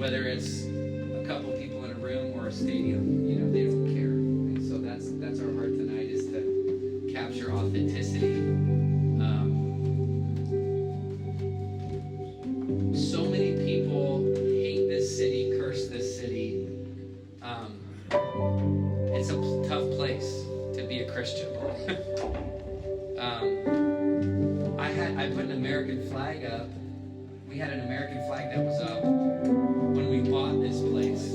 whether it's a couple people in a room or a stadium, they don't care. And so that's our heart tonight, is to capture authenticity. So many people hate this city, curse this city. It's a tough place to be a Christian. I put an American flag up. We had an American flag that was up when we bought this place,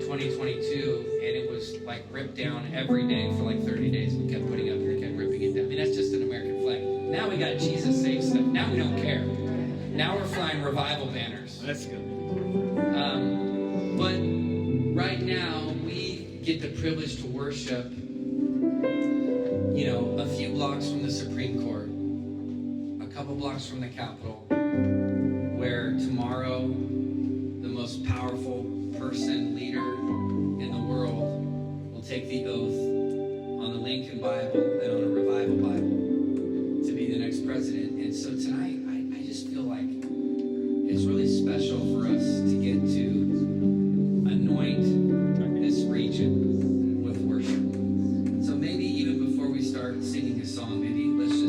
2022, and it was like ripped down every day for like 30 days. We kept putting it up and they kept ripping it down. I mean, that's just an American flag. Now we got Jesus Save stuff. Now we don't care. Now we're flying revival banners. That's good. But right now we get the privilege to worship, a few blocks from the Supreme Court, a couple blocks from the Capitol, where tomorrow the most powerful leader in the world will take the oath on the Lincoln Bible and on a Revival Bible to be the next president. And so tonight, I just feel like it's really special for us to get to anoint this region with worship. So maybe even before we start singing a song, maybe let's